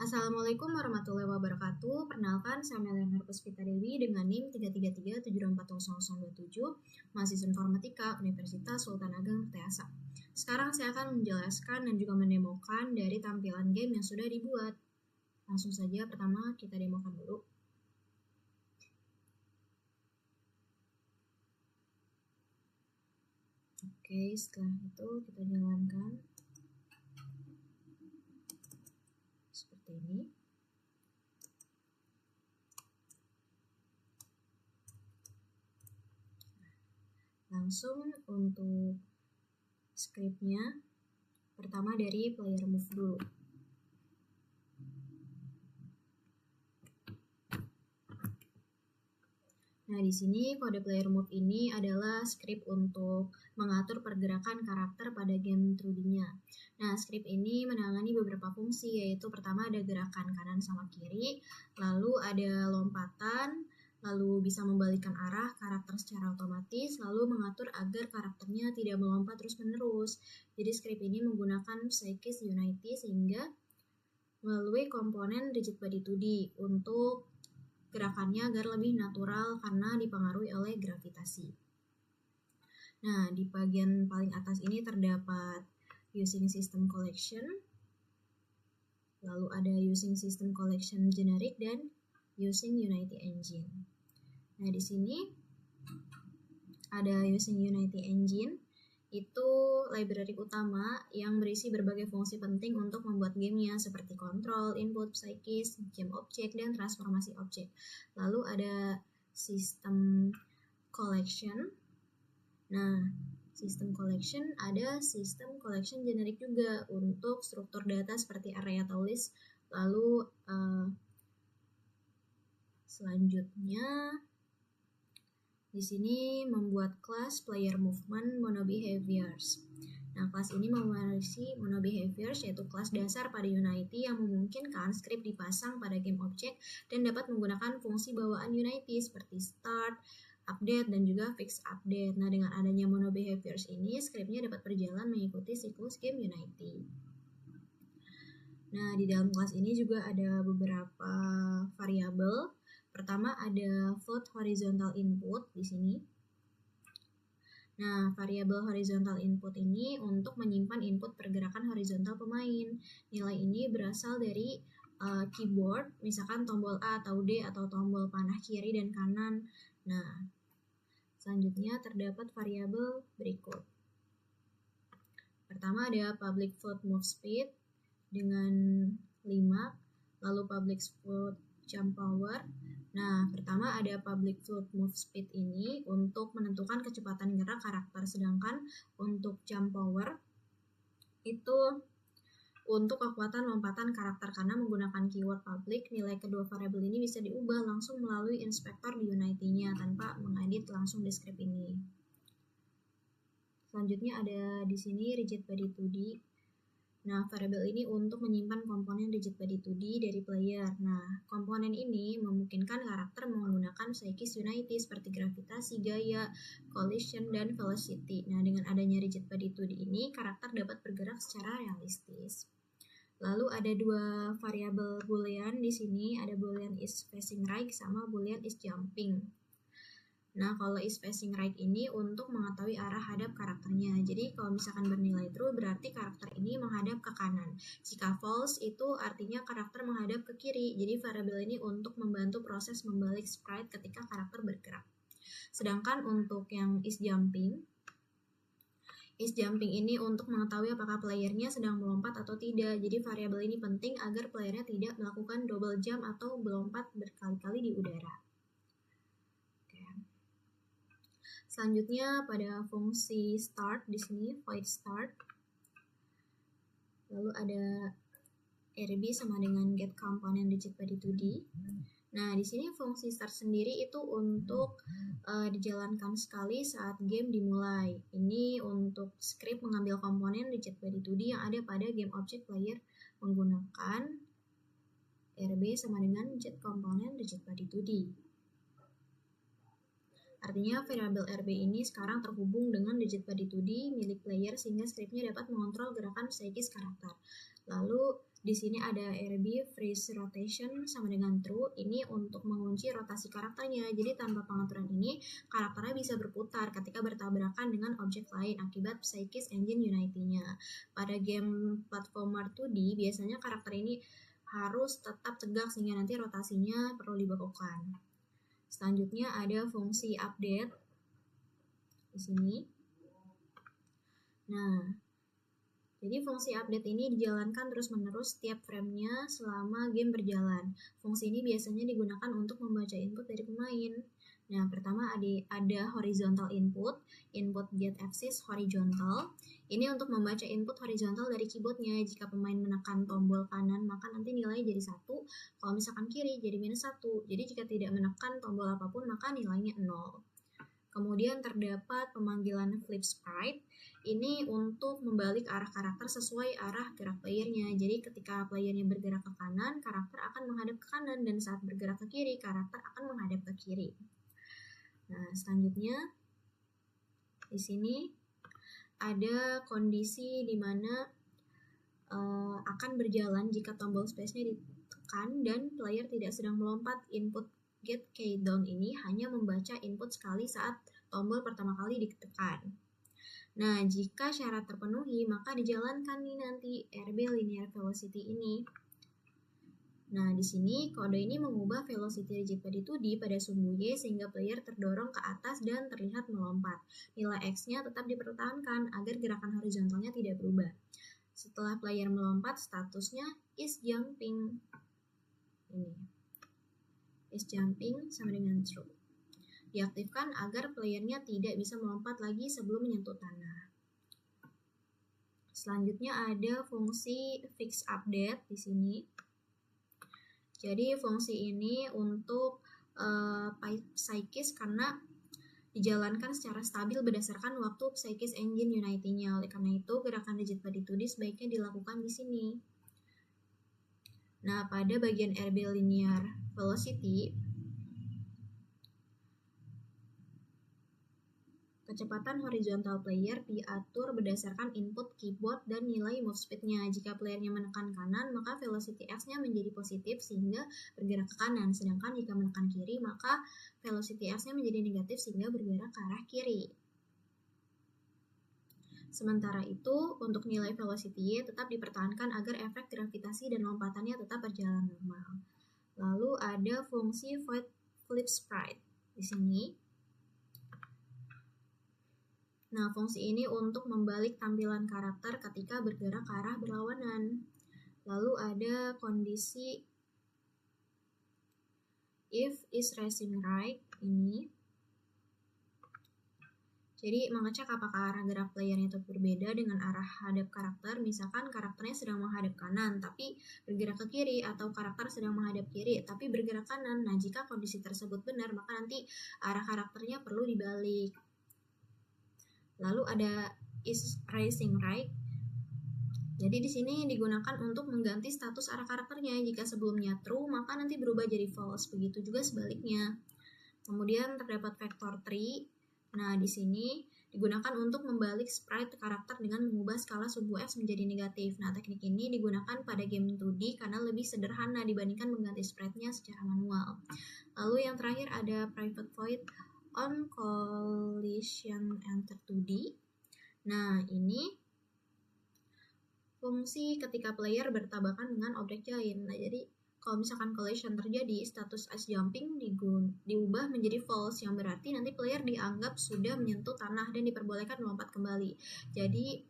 Assalamualaikum warahmatullahi wabarakatuh. Perkenalkan, saya Meliana Puspita Dewi dengan NIM 333740027, mahasiswa informatika Universitas Sultan Ageng Teasa. Sekarang saya akan menjelaskan dan juga mendemokan dari tampilan game yang sudah dibuat. Langsung saja, pertama kita demokan dulu. Oke, setelah itu kita jalankan seperti ini. Langsung untuk scriptnya, pertama dari player move dulu. Nah, di sini kode player move ini adalah script untuk mengatur pergerakan karakter pada game 2D-nya. Nah, script ini menangani beberapa fungsi, yaitu pertama ada gerakan kanan sama kiri, lalu ada lompatan, lalu bisa membalikkan arah karakter secara otomatis, lalu mengatur agar karakternya tidak melompat terus-menerus. Jadi script ini menggunakan Psychic Unity sehingga melalui komponen Rigid Body 2D untuk gerakannya agar lebih natural karena dipengaruhi oleh gravitasi. Nah, di bagian paling atas ini terdapat Using System Collection, lalu ada Using System Collection Generic dan Using Unity Engine. Nah, di sini ada Using Unity Engine, itu library utama yang berisi berbagai fungsi penting untuk membuat gamenya seperti kontrol, input, psychic, game object, dan transformasi objek. Lalu ada System Collection. Nah, System Collection ada System Collection Generic juga untuk struktur data seperti array atau list. Lalu selanjutnya di sini membuat kelas player movement monobehaviors. Nah, kelas ini mewarisi monobehaviors, yaitu kelas dasar pada Unity yang memungkinkan script dipasang pada game object dan dapat menggunakan fungsi bawaan Unity seperti start, update, dan juga fix update. Nah, dengan adanya monobehaviors ini, scriptnya dapat berjalan mengikuti siklus game Unity. Nah, di dalam kelas ini juga ada beberapa variabel. Pertama ada float horizontal input di sini. Nah, variabel horizontal input ini untuk menyimpan input pergerakan horizontal pemain. Nilai ini berasal dari keyboard, misalkan tombol A atau D atau tombol panah kiri dan kanan. Nah, selanjutnya terdapat variabel berikut. Pertama ada public float move speed dengan 5, lalu public float jump power. Nah, pertama ada public float move speed ini untuk menentukan kecepatan gerak karakter, sedangkan untuk jump power itu untuk kekuatan lompatan karakter. Karena menggunakan keyword public, nilai kedua variabel ini bisa diubah langsung melalui inspektor di Unity-nya tanpa mengedit langsung di script ini. Selanjutnya ada di sini Rigid Body 2D. Nah, variabel ini untuk menyimpan komponen Rigid Body 2D dari player. Nah, komponen ini memungkinkan karakter menggunakan Psychic Unity seperti gravitasi, gaya, collision, dan velocity. Nah, dengan adanya Rigid Body 2D ini, karakter dapat bergerak secara realistis. Lalu ada dua variabel boolean di sini, ada boolean is facing right sama boolean is jumping. Nah, kalau is facing right ini untuk mengetahui arah hadap karakternya. Jadi, kalau misalkan bernilai true, berarti karakter ini menghadap ke kanan. Jika false, itu artinya karakter menghadap ke kiri. Jadi, variabel ini untuk membantu proses membalik sprite ketika karakter bergerak. Sedangkan untuk yang is jumping ini untuk mengetahui apakah playernya sedang melompat atau tidak. Jadi, variabel ini penting agar playernya tidak melakukan double jump atau melompat berkali-kali di udara. Selanjutnya pada fungsi start di sini void start. Lalu ada RB sama dengan get component Rigid Body 2D. Nah, di sini fungsi start sendiri itu untuk dijalankan sekali saat game dimulai. Ini untuk script mengambil komponen Rigid Body 2D yang ada pada game object player menggunakan RB sama dengan get component Rigid Body 2D. Artinya variabel RB ini sekarang terhubung dengan Rigid Body 2D milik player sehingga scriptnya dapat mengontrol gerakan psikis karakter. Lalu Di sini ada RB freeze rotation sama dengan true. Ini untuk mengunci rotasi karakternya. Jadi tanpa pengaturan ini, karakternya bisa berputar ketika bertabrakan dengan objek lain akibat Psychic Engine Unity-nya. Pada game platformer 2D, biasanya karakter ini harus tetap tegak sehingga nanti rotasinya perlu dibekukan. Selanjutnya ada fungsi update di sini. Nah, jadi fungsi update ini dijalankan terus-menerus setiap frame-nya selama game berjalan. Fungsi ini biasanya digunakan untuk membaca input dari pemain. Nah, pertama ada horizontal input get axis horizontal. Ini untuk membaca input horizontal dari keyboardnya. Jika pemain menekan tombol kanan, maka nanti nilainya jadi 1. Kalau misalkan kiri, jadi -1. Jadi jika tidak menekan tombol apapun, maka nilainya 0. Kemudian terdapat pemanggilan flip sprite. Ini untuk membalik arah karakter sesuai arah gerak playernya. Jadi ketika playernya bergerak ke kanan, karakter akan menghadap ke kanan, dan saat bergerak ke kiri, karakter akan menghadap ke kiri. Nah, selanjutnya di sini ada kondisi di mana akan berjalan jika tombol space-nya ditekan dan player tidak sedang melompat. Input get key down ini hanya membaca input sekali saat tombol pertama kali ditekan. Nah, jika syarat terpenuhi, maka dijalankan nih nanti RB linear velocity ini. Nah, di sini kode ini mengubah velocity rigid body 2D pada sumbu Y sehingga player terdorong ke atas dan terlihat melompat. Nilai X-nya tetap dipertahankan agar gerakan horizontalnya tidak berubah. Setelah player melompat, statusnya is jumping. Ini. Is jumping sama dengan true. Diaktifkan agar playernya tidak bisa melompat lagi sebelum menyentuh tanah. Selanjutnya ada fungsi fix update di sini. Jadi fungsi ini untuk Psychic karena dijalankan secara stabil berdasarkan waktu Psychic Engine Unity-nya. Oleh karena itu, gerakan rigid body 2D sebaiknya dilakukan di sini. Nah, pada bagian RB linear velocity, kecepatan horizontal player diatur berdasarkan input keyboard dan nilai move speed-nya. Jika playernya menekan kanan, maka velocity X-nya menjadi positif sehingga bergerak ke kanan. Sedangkan jika menekan kiri, maka velocity X-nya menjadi negatif sehingga bergerak ke arah kiri. Sementara itu, untuk nilai velocity Y tetap dipertahankan agar efek gravitasi dan lompatannya tetap berjalan normal. Lalu ada fungsi void flip sprite di sini. Nah, fungsi ini untuk membalik tampilan karakter ketika bergerak ke arah berlawanan. Lalu ada kondisi if is racing right ini. Jadi mengecek apakah arah gerak playernya itu berbeda dengan arah hadap karakter. Misalkan karakternya sedang menghadap kanan tapi bergerak ke kiri, atau karakter sedang menghadap kiri tapi bergerak kanan. Nah, jika kondisi tersebut benar, maka nanti arah karakternya perlu dibalik. Lalu ada is racing right. Jadi di sini digunakan untuk mengganti status arah karakternya. Jika sebelumnya true, maka nanti berubah jadi false. Begitu juga sebaliknya. Kemudian terdapat vector tree. Nah, di sini digunakan untuk membalik sprite karakter dengan mengubah skala sumbu X menjadi negatif. Nah, teknik ini digunakan pada game 2D karena lebih sederhana dibandingkan mengganti sprite-nya secara manual. Lalu yang terakhir ada private void on collision enter 2D. Nah, ini fungsi ketika player bertabrakan dengan objek lain. Nah, jadi kalau misalkan collision terjadi, status ice jumping diubah menjadi false, yang berarti nanti player dianggap sudah menyentuh tanah dan diperbolehkan melompat kembali. Jadi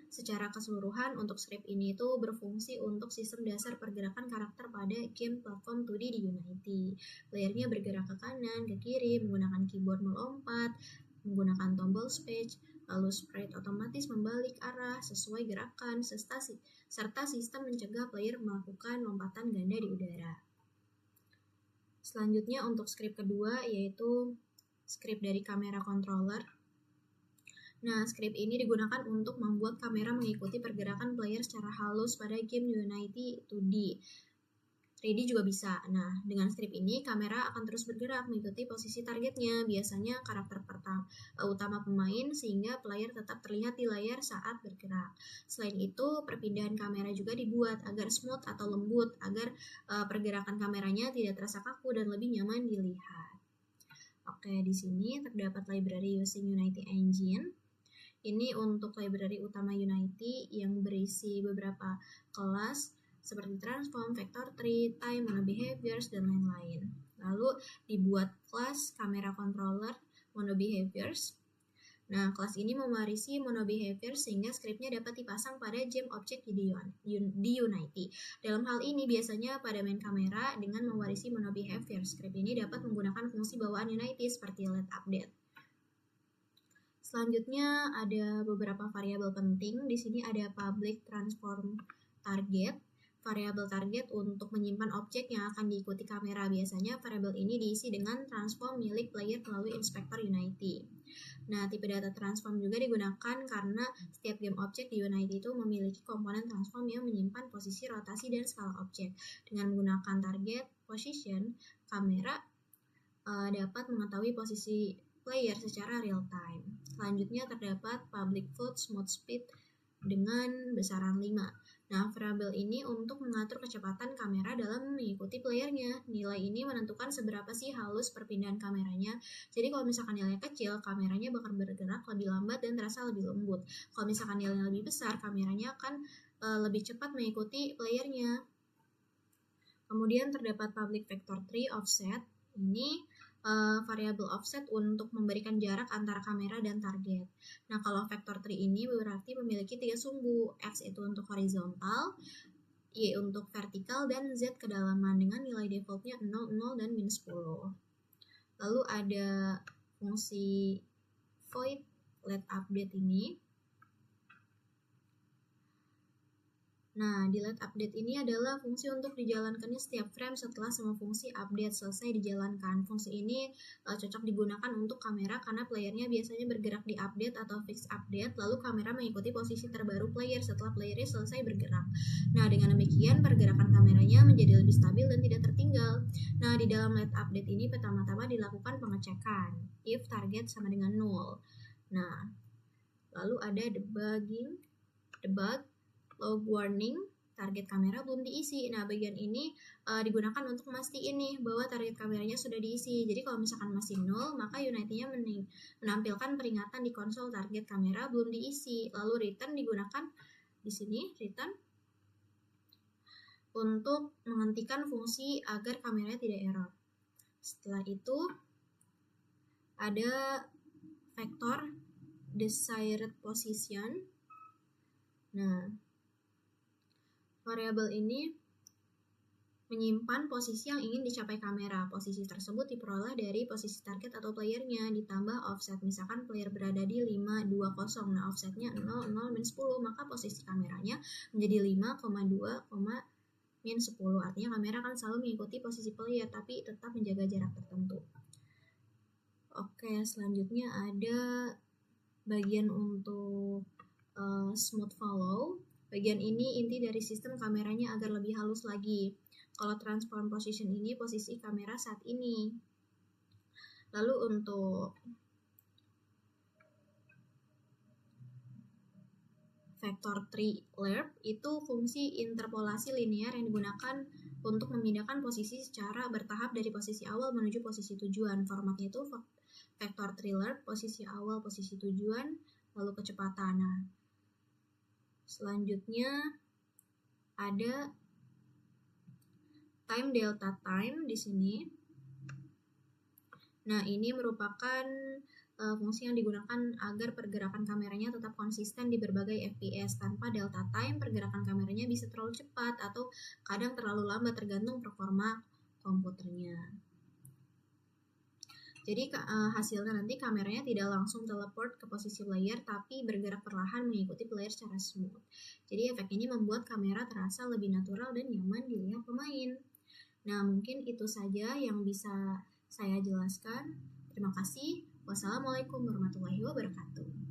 secara keseluruhan untuk script ini itu berfungsi untuk sistem dasar pergerakan karakter pada game platform 2D di Unity. Playernya bergerak ke kanan, ke kiri, menggunakan keyboard melompat, menggunakan tombol space, lalu sprite otomatis membalik arah sesuai gerakan, serta sistem mencegah player melakukan lompatan ganda di udara. Selanjutnya untuk script kedua yaitu script dari kamera controller. Nah, script ini digunakan untuk membuat kamera mengikuti pergerakan player secara halus pada game Unity 2D. 3D juga bisa. Nah, dengan script ini kamera akan terus bergerak mengikuti posisi targetnya, biasanya karakter utama pemain, sehingga player tetap terlihat di layar saat bergerak. Selain itu, perpindahan kamera juga dibuat agar smooth atau lembut, agar pergerakan kameranya tidak terasa kaku dan lebih nyaman dilihat. Oke, di sini terdapat library using Unity Engine. Ini untuk library utama Unity yang berisi beberapa kelas seperti transform, vector tree, time, mono behaviors, dan lain-lain. Lalu dibuat kelas camera controller mono behaviors. Nah, kelas ini mewarisi mono behaviors sehingga skripnya dapat dipasang pada gem object di Unity. Dalam hal ini biasanya pada main kamera dengan mewarisi mono behavior. Skrip ini dapat menggunakan fungsi bawaan Unity seperti let update. Selanjutnya ada beberapa variabel penting. Di sini ada public transform target. Variabel target untuk menyimpan objek yang akan diikuti kamera. Biasanya variabel ini diisi dengan transform milik player melalui inspektor Unity. Nah, tipe data transform juga digunakan karena setiap game objek di Unity itu memiliki komponen transform yang menyimpan posisi, rotasi, dan skala objek. Dengan menggunakan target position, kamera dapat mengetahui posisi player secara real time. Selanjutnya terdapat public float smooth speed dengan besaran 5. Nah, variabel ini untuk mengatur kecepatan kamera dalam mengikuti playernya. Nilai ini menentukan seberapa sih halus perpindahan kameranya. Jadi kalau misalkan nilainya kecil, kameranya bakal bergerak lebih lambat dan terasa lebih lembut. Kalau misalkan nilainya lebih besar, kameranya akan lebih cepat mengikuti playernya. Kemudian terdapat public vector tree offset. Ini variabel offset untuk memberikan jarak antara kamera dan target. Nah, kalau vector tree ini berarti memiliki 3 sumbu. X itu untuk horizontal, Y untuk vertikal, dan Z kedalaman dengan nilai defaultnya 0, 0, dan minus 10. Lalu ada fungsi void let update ini. Nah, di let update ini adalah fungsi untuk dijalankannya setiap frame setelah semua fungsi update selesai dijalankan. Fungsi ini cocok digunakan untuk kamera karena playernya biasanya bergerak di update atau fix update, lalu kamera mengikuti posisi terbaru player setelah playernya selesai bergerak. Nah, dengan demikian pergerakan kameranya menjadi lebih stabil dan tidak tertinggal. Nah, di dalam let update ini pertama-tama dilakukan pengecekan if target sama dengan 0. Nah, lalu ada debug, log warning, target kamera belum diisi. Nah, bagian ini digunakan untuk mastiin nih bahwa target kameranya sudah diisi. Jadi kalau misalkan masih 0, maka Unity-nya menampilkan peringatan di konsol target kamera belum diisi. Lalu return digunakan di sini, return untuk menghentikan fungsi agar kameranya tidak error. Setelah itu ada vector desired position. Nah, variabel ini menyimpan posisi yang ingin dicapai kamera. Posisi tersebut diperoleh dari posisi target atau playernya ditambah offset. Misalkan player berada di 5, 2, 0. Nah, offsetnya 0, 0, min 10. Maka posisi kameranya menjadi 5,2, min 10. Artinya kamera akan selalu mengikuti posisi player, tapi tetap menjaga jarak tertentu. Oke, selanjutnya ada bagian untuk smooth follow. Bagian ini inti dari sistem kameranya agar lebih halus lagi. Kalau transform position ini posisi kamera saat ini. Lalu untuk vector tree lerp itu fungsi interpolasi linear yang digunakan untuk memindahkan posisi secara bertahap dari posisi awal menuju posisi tujuan. Formatnya itu vector tree lerp, posisi awal, posisi tujuan, lalu kecepatan. Nah, selanjutnya ada time delta time di sini. Nah, ini merupakan fungsi yang digunakan agar pergerakan kameranya tetap konsisten di berbagai FPS. Tanpa delta time, pergerakan kameranya bisa terlalu cepat atau kadang terlalu lambat tergantung performa komputernya. Jadi hasilnya nanti kameranya tidak langsung teleport ke posisi player, tapi bergerak perlahan mengikuti player secara smooth. Jadi efek ini membuat kamera terasa lebih natural dan nyaman dilihat pemain. Nah, mungkin itu saja yang bisa saya jelaskan. Terima kasih. Wassalamualaikum warahmatullahi wabarakatuh.